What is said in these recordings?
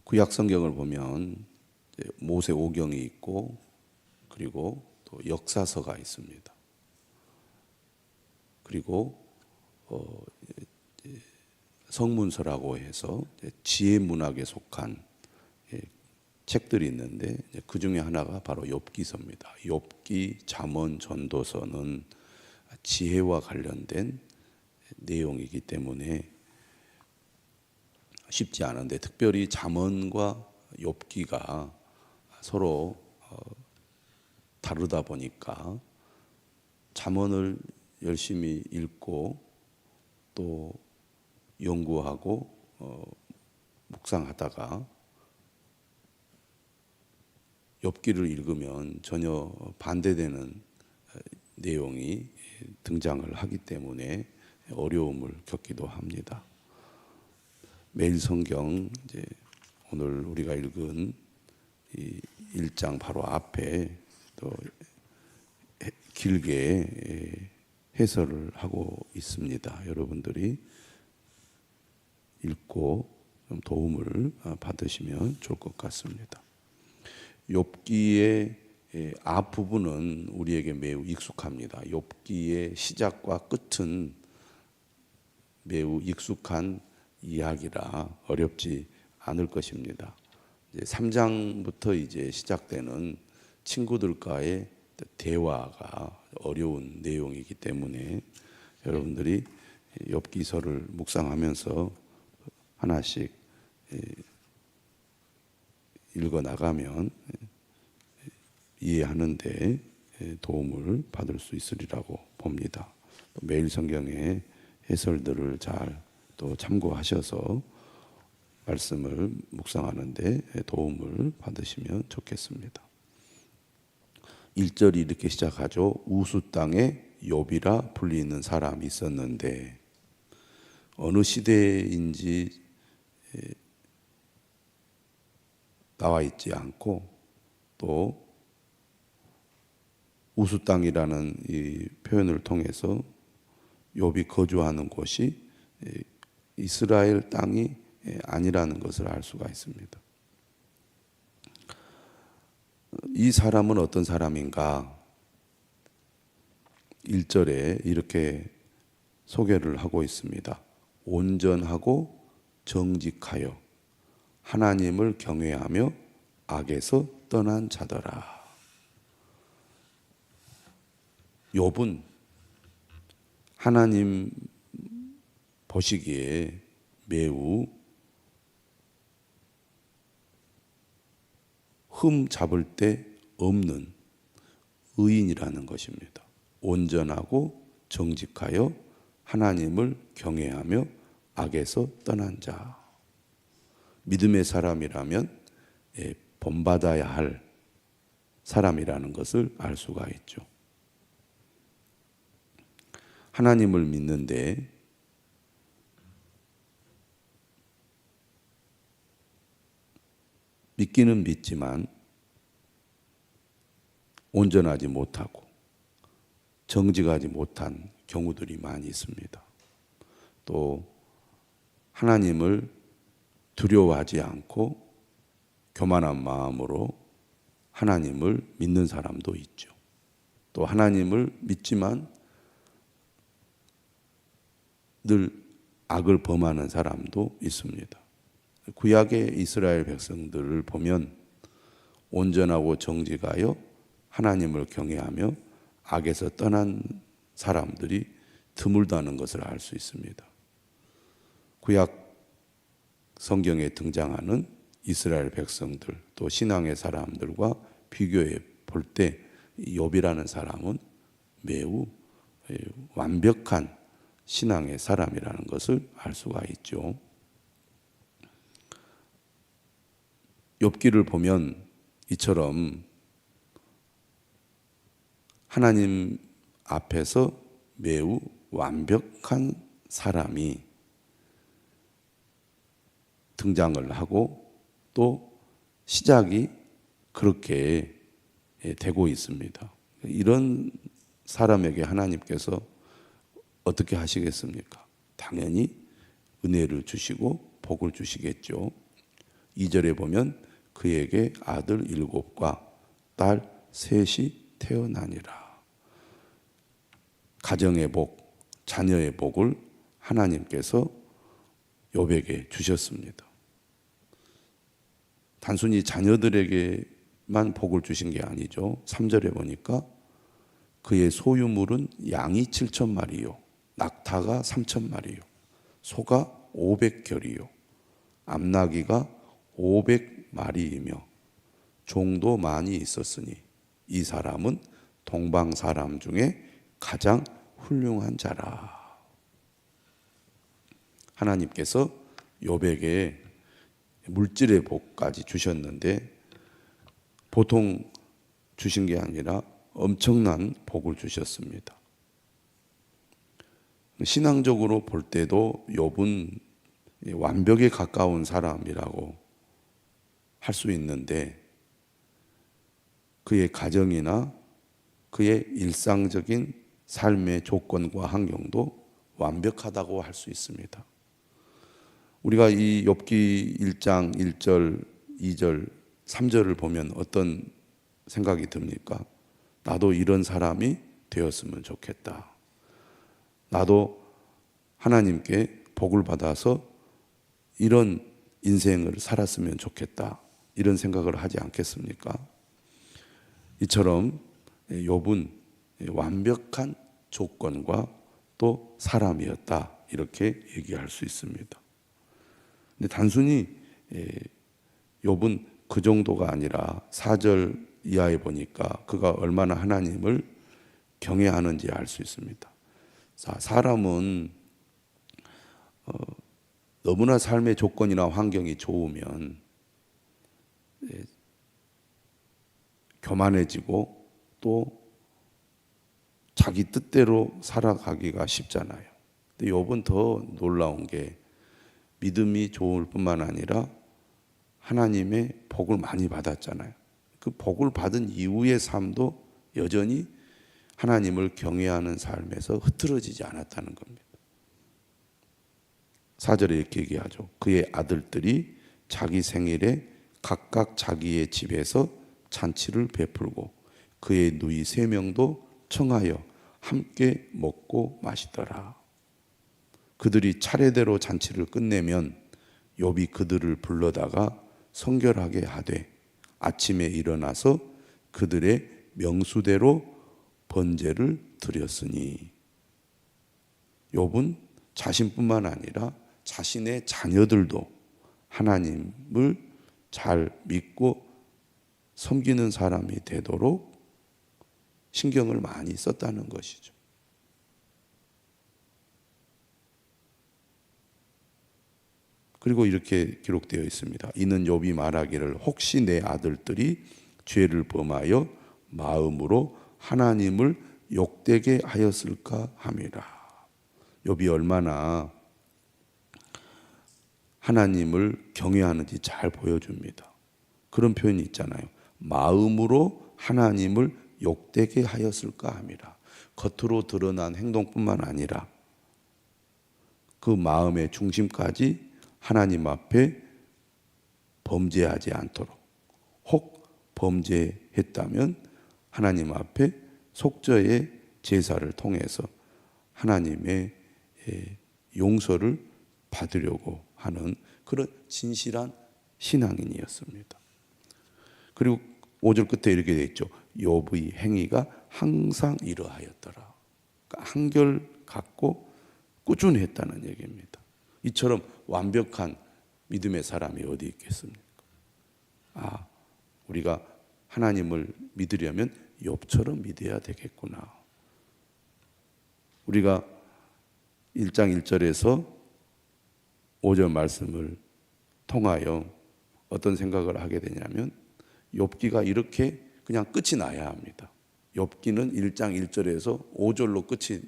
구약 성경을 보면 모세오경이 있고 그리고 또 역사서가 있습니다. 그리고 성문서라고 해서 지혜 문학에 속한 책들이 있는데 그 중에 하나가 바로 욥기서입니다. 욥기, 잠언, 전도서는 지혜와 관련된 내용이기 때문에 쉽지 않은데, 특별히 잠언과 욥기가 서로 다르다 보니까 잠언을 열심히 읽고 또 연구하고 묵상하다가 욥기를 읽으면 전혀 반대되는 내용이 등장을 하기 때문에 어려움을 겪기도 합니다. 매일 성경 이제 오늘 우리가 읽은 이 1장 바로 앞에 또 길게 해설을 하고 있습니다. 여러분들이 읽고 좀 도움을 받으시면 좋을 것 같습니다. 욥기의 앞부분은 우리에게 매우 익숙합니다. 욥기의 시작과 끝은 매우 익숙한 이야기라 어렵지 않을 것입니다. 이제 3장부터 이제 시작되는 친구들과의 대화가 어려운 내용이기 때문에 여러분들이 욥기서를 묵상하면서 하나씩 읽어 나가면 이해하는데 도움을 받을 수 있으리라고 봅니다. 매일 성경의 해설들을 잘 또 참고하셔서 말씀을 묵상하는데 도움을 받으시면 좋겠습니다. 1절이 이렇게 시작하죠. 우수 땅에 욥이라 불리는 사람이 있었는데, 어느 시대인지 나와 있지 않고 또 우수 땅이라는 이 표현을 통해서 욥이 거주하는 곳이 이스라엘 땅이 아니라는 것을 알 수가 있습니다. 이 사람은 어떤 사람인가? 1절에 이렇게 소개를 하고 있습니다. 온전하고 정직하여 하나님을 경외하며 악에서 떠난 자더라. 욥은 하나님 보시기에 매우 흠 잡을 데 없는 의인이라는 것입니다. 온전하고 정직하여 하나님을 경외하며 악에서 떠난 자. 믿음의 사람이라면 본받아야 할 사람이라는 것을 알 수가 있죠. 하나님을 믿는데 믿기는 믿지만 온전하지 못하고 정직하지 못한 경우들이 많이 있습니다. 또 하나님을 두려워하지 않고 교만한 마음으로 하나님을 믿는 사람도 있죠. 또 하나님을 믿지만 늘 악을 범하는 사람도 있습니다. 구약의 이스라엘 백성들을 보면 온전하고 정직하여 하나님을 경외하며 악에서 떠난 사람들이 드물다는 것을 알 수 있습니다. 구약 성경에 등장하는 이스라엘 백성들 또 신앙의 사람들과 비교해 볼 때 욥이라는 사람은 매우 완벽한 신앙의 사람이라는 것을 알 수가 있죠. 욥기를 보면 이처럼 하나님 앞에서 매우 완벽한 사람이 등장을 하고 또 시작이 그렇게 되고 있습니다. 이런 사람에게 하나님께서 어떻게 하시겠습니까? 당연히 은혜를 주시고 복을 주시겠죠. 2절에 보면 그에게 아들 7과 딸 3이 태어나니라. 가정의 복, 자녀의 복을 하나님께서 욥에게 주셨습니다. 단순히 자녀들에게만 복을 주신 게 아니죠. 3절에 보니까 그의 소유물은 양이 7,000마리요, 낙타가 3,000마리요, 소가 500결이요, 암나귀가 500마리이며 종도 많이 있었으니 이 사람은 동방 사람 중에 가장 훌륭한 자라. 하나님께서 욥에게 물질의 복까지 주셨는데 보통 주신 게 아니라 엄청난 복을 주셨습니다. 신앙적으로 볼 때도 욥은 완벽에 가까운 사람이라고 할 수 있는데 그의 가정이나 그의 일상적인 삶의 조건과 환경도 완벽하다고 할 수 있습니다. 우리가 이 욥기 1장 1절, 2절, 3절을 보면 어떤 생각이 듭니까? 나도 이런 사람이 되었으면 좋겠다. 나도 하나님께 복을 받아서 이런 인생을 살았으면 좋겠다. 이런 생각을 하지 않겠습니까? 이처럼 욥은 완벽한 조건과 또 사람이었다. 이렇게 얘기할 수 있습니다. 근데 단순히 욥은 그 정도가 아니라 4절 이하에 보니까 그가 얼마나 하나님을 경외하는지 알 수 있습니다. 사람은 너무나 삶의 조건이나 환경이 좋으면 교만해지고 또 자기 뜻대로 살아가기가 쉽잖아요. 근데 욥은 더 놀라운 게 믿음이 좋을 뿐만 아니라 하나님의 복을 많이 받았잖아요. 그 복을 받은 이후의 삶도 여전히 하나님을 경외하는 삶에서 흐트러지지 않았다는 겁니다. 4절에 이렇게 얘기하죠. 그의 아들들이 자기 생일에 각각 자기의 집에서 잔치를 베풀고 그의 누이 3명도 청하여 함께 먹고 마시더라. 그들이 차례대로 잔치를 끝내면 욥이 그들을 불러다가 성결하게 하되 아침에 일어나서 그들의 명수대로 번제를 드렸으니. 욥은 자신뿐만 아니라 자신의 자녀들도 하나님을 잘 믿고 섬기는 사람이 되도록 신경을 많이 썼다는 것이죠. 그리고 이렇게 기록되어 있습니다. 이는 욥이 말하기를 혹시 내 아들들이 죄를 범하여 마음으로 하나님을 욕되게 하였을까 함이라. 욥이 얼마나 하나님을 경외하는지 잘 보여줍니다. 그런 표현이 있잖아요. 마음으로 하나님을 욕되게 하였을까 함이라. 겉으로 드러난 행동뿐만 아니라 그 마음의 중심까지 하나님 앞에 범죄하지 않도록, 혹 범죄했다면 하나님 앞에 속죄의 제사를 통해서 하나님의 용서를 받으려고 하는 그런 진실한 신앙인이었습니다. 그리고 5절 끝에 이렇게 되어 있죠. 욥의 행위가 항상 이러하였더라. 그러니까 한결같고 꾸준했다는 얘기입니다. 이처럼 완벽한 믿음의 사람이 어디 있겠습니까? 우리가 하나님을 믿으려면 욥처럼 믿어야 되겠구나. 우리가 1장 1절에서 5절 말씀을 통하여 어떤 생각을 하게 되냐면 욥기가 이렇게 그냥 끝이 나야 합니다. 욥기는 1장 1절에서 5절로 끝이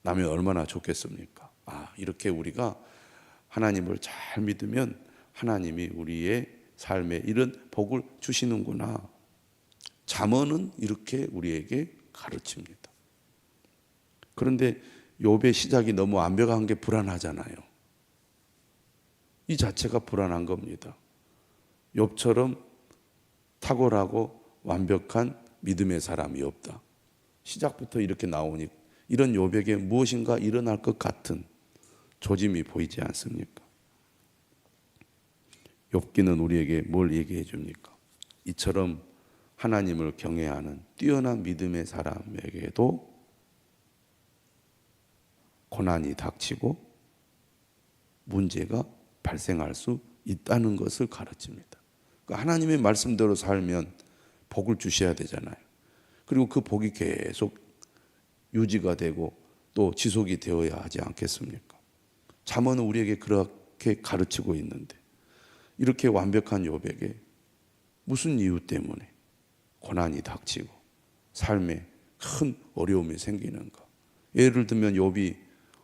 나면 얼마나 좋겠습니까? 이렇게 우리가 하나님을 잘 믿으면 하나님이 우리의 삶에 이런 복을 주시는구나. 잠언은 이렇게 우리에게 가르칩니다. 그런데 욥의 시작이 너무 완벽한 게 불안하잖아요. 이 자체가 불안한 겁니다. 욥처럼 탁월하고 완벽한 믿음의 사람이 없다. 시작부터 이렇게 나오니 이런 욥에게 무엇인가 일어날 것 같은 조짐이 보이지 않습니까? 욥기는 우리에게 뭘 얘기해 줍니까? 이처럼 하나님을 경외하는 뛰어난 믿음의 사람에게도 고난이 닥치고 문제가 발생할 수 있다는 것을 가르칩니다. 그러니까 하나님의 말씀대로 살면 복을 주셔야 되잖아요. 그리고 그 복이 계속 유지가 되고 또 지속이 되어야 하지 않겠습니까? 잠언은 우리에게 그렇게 가르치고 있는데 이렇게 완벽한 욥에게 무슨 이유 때문에 고난이 닥치고 삶에 큰 어려움이 생기는가? 예를 들면 욥이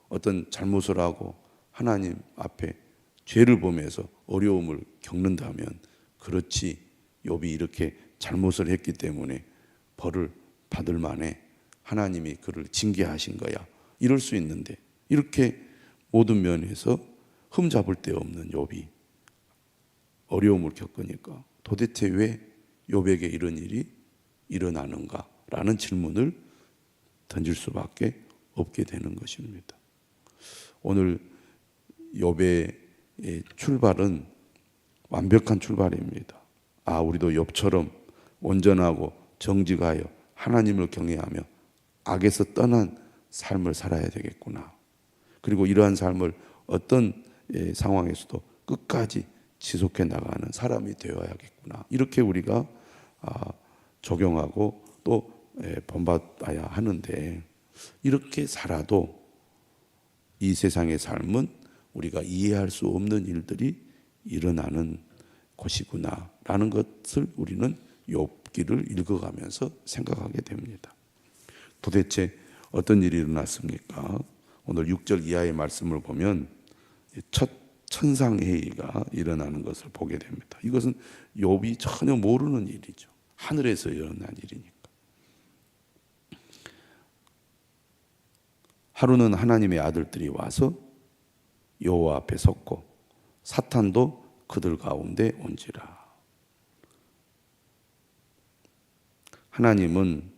어떤 잘못을 하고 하나님 앞에 죄를 보면서 어려움을 겪는다면 그렇지, 욥이 이렇게 잘못을 했기 때문에 벌을 받을 만해 하나님이 그를 징계하신 거야, 이럴 수 있는데 이렇게 모든 면에서 흠잡을 데 없는 욥이 어려움을 겪으니까 도대체 왜 욥에게 이런 일이 일어나는가 라는 질문을 던질 수밖에 없게 되는 것입니다. 오늘 욥의 출발은 완벽한 출발입니다. 우리도 욥처럼 온전하고 정직하여 하나님을 경외하며 악에서 떠난 삶을 살아야 되겠구나. 그리고 이러한 삶을 어떤 상황에서도 끝까지 지속해 나가는 사람이 되어야겠구나. 이렇게 우리가 적용하고 또 본받아야 하는데, 이렇게 살아도 이 세상의 삶은 우리가 이해할 수 없는 일들이 일어나는 곳이구나 라는 것을 우리는 욥기를 읽어가면서 생각하게 됩니다. 도대체 어떤 일이 일어났습니까? 오늘 6절 이하의 말씀을 보면 첫 천상회의가 일어나는 것을 보게 됩니다. 이것은 욥이 전혀 모르는 일이죠. 하늘에서 일어난 일이니까. 하루는 하나님의 아들들이 와서 여호와 앞에 섰고 사탄도 그들 가운데 온지라. 하나님은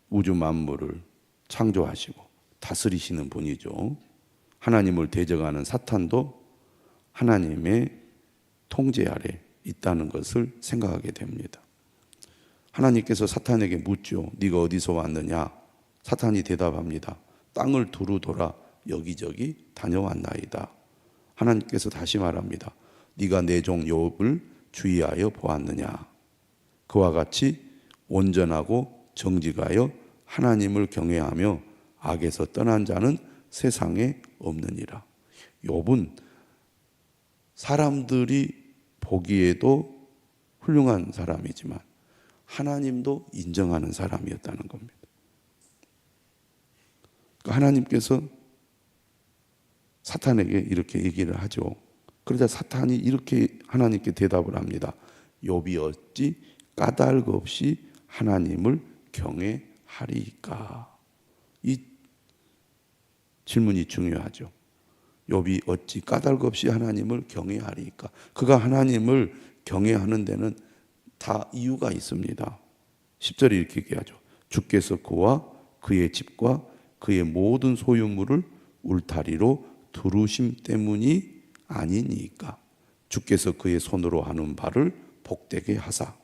우주 만물을 창조하시고 다스리시는 분이죠. 하나님을 대적하는 사탄도 하나님의 통제 아래 있다는 것을 생각하게 됩니다. 하나님께서 사탄에게 묻죠. 네가 어디서 왔느냐? 사탄이 대답합니다. 땅을 두루 돌아 여기저기 다녀왔나이다. 하나님께서 다시 말합니다. 네가 내 종 욥을 주의하여 보았느냐? 그와 같이 온전하고 정직하여 하나님을 경외하며 악에서 떠난 자는 세상에 없느니라. 욥은 사람들이 보기에도 훌륭한 사람이지만 하나님도 인정하는 사람이었다는 겁니다. 하나님께서 사탄에게 이렇게 얘기를 하죠. 그러자 사탄이 이렇게 하나님께 대답을 합니다. 욥이 어찌 까닭 없이 하나님을 경외하리까? 이 질문이 중요하죠. 욥이 어찌 까닭 없이 하나님을 경외하리까? 그가 하나님을 경외하는 데는 다 이유가 있습니다. 10절에 이렇게 얘기하죠. 주께서 그와 그의 집과 그의 모든 소유물을 울타리로 두르심 때문이 아니니까. 주께서 그의 손으로 하는 바를 복되게 하사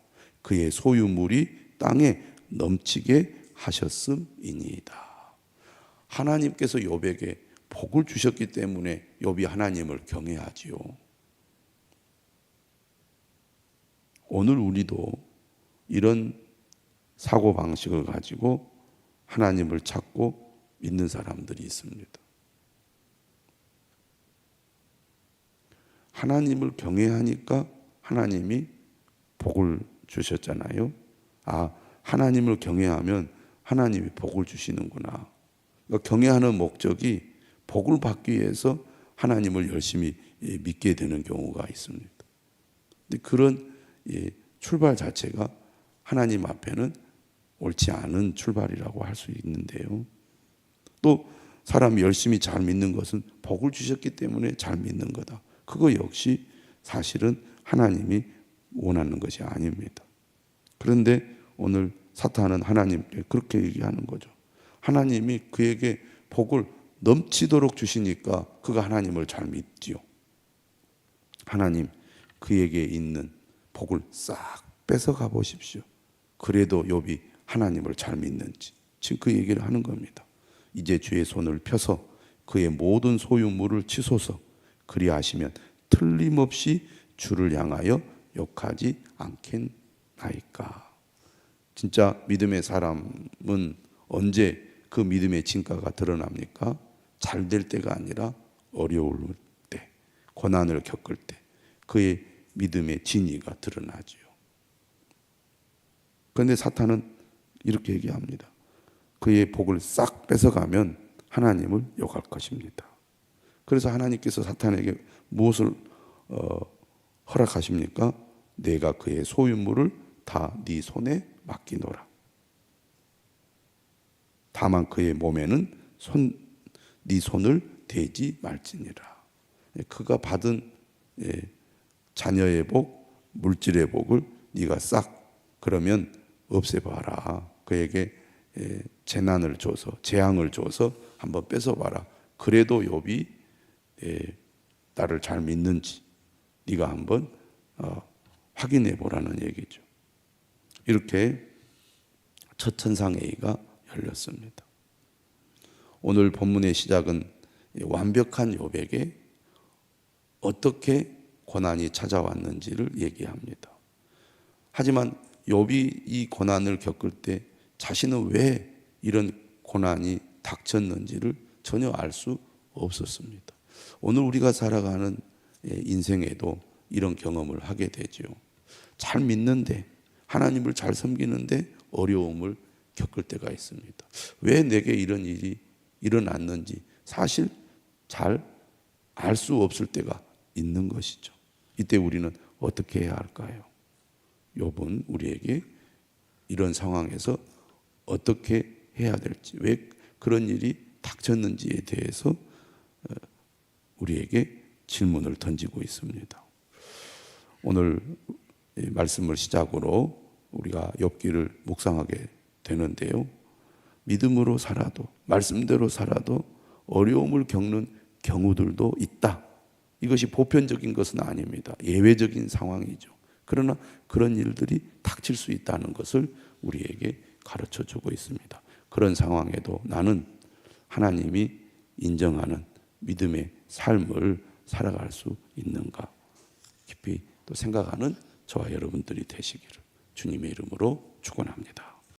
그의 소유물이 땅에 넘치게 하셨음이니이다. 하나님께서 욥에게 복을 주셨기 때문에 욥이 하나님을 경외하지요. 오늘 우리도 이런 사고방식을 가지고 하나님을 찾고 믿는 사람들이 있습니다. 하나님을 경외하니까 하나님이 복을 주셨잖아요. 하나님을 경외하면 하나님이 복을 주시는구나. 그러니까 경외하는 목적이 복을 받기 위해서 하나님을 열심히 믿게 되는 경우가 있습니다. 근데 그런 출발 자체가 하나님 앞에는 옳지 않은 출발이라고 할 수 있는데요. 또 사람이 열심히 잘 믿는 것은 복을 주셨기 때문에 잘 믿는 거다. 그거 역시 사실은 하나님이 원하는 것이 아닙니다. 그런데 오늘 사탄은 하나님께 그렇게 얘기하는 거죠. 하나님이 그에게 복을 넘치도록 주시니까 그가 하나님을 잘 믿지요. 하나님, 그에게 있는 복을 싹 뺏어가 보십시오. 그래도 욥이 하나님을 잘 믿는지 지금 그 얘기를 하는 겁니다. 이제 주의 손을 펴서 그의 모든 소유물을 치소서. 그리하시면 틀림없이 주를 향하여 욕하지 않겠나이까. 진짜 믿음의 사람은 언제 그 믿음의 진가가 드러납니까? 잘 될 때가 아니라 어려울 때, 고난을 겪을 때 그의 믿음의 진위가 드러나지요. 그런데 사탄은 이렇게 얘기합니다. 그의 복을 싹 뺏어가면 하나님을 욕할 것입니다. 그래서 하나님께서 사탄에게 무엇을 허락하십니까? 내가 그의 소유물을 다 네 손에 맡기노라. 다만 그의 몸에는 네 손을 대지 말지니라. 그가 받은 자녀의 복, 물질의 복을 네가 싹 그러면 없애봐라. 그에게 재난을 줘서 재앙을 줘서 한번 뺏어봐라. 그래도 욥이 나를 잘 믿는지 네가 한번 확인해 보라는 얘기죠. 이렇게 첫 천상회의가 열렸습니다. 오늘 본문의 시작은 완벽한 욥에게 어떻게 고난이 찾아왔는지를 얘기합니다. 하지만 욥이 이 고난을 겪을 때 자신은 왜 이런 고난이 닥쳤는지를 전혀 알 수 없었습니다. 오늘 우리가 살아가는 인생에도 이런 경험을 하게 되죠. 잘 믿는데 하나님을 잘 섬기는데 어려움을 겪을 때가 있습니다. 왜 내게 이런 일이 일어났는지 사실 잘 알 수 없을 때가 있는 것이죠. 이때 우리는 어떻게 해야 할까요? 욥은 우리에게 이런 상황에서 어떻게 해야 될지, 왜 그런 일이 닥쳤는지에 대해서 우리에게 질문을 던지고 있습니다. 오늘 말씀을 시작으로 우리가 욥기를 묵상하게 되는데요. 믿음으로 살아도, 말씀대로 살아도 어려움을 겪는 경우들도 있다. 이것이 보편적인 것은 아닙니다. 예외적인 상황이죠. 그러나 그런 일들이 닥칠 수 있다는 것을 우리에게 가르쳐 주고 있습니다. 그런 상황에도 나는 하나님이 인정하는 믿음의 삶을 살아갈 수 있는가 깊이 또 생각하는 저와 여러분들이 되시기를 주님의 이름으로 축원합니다.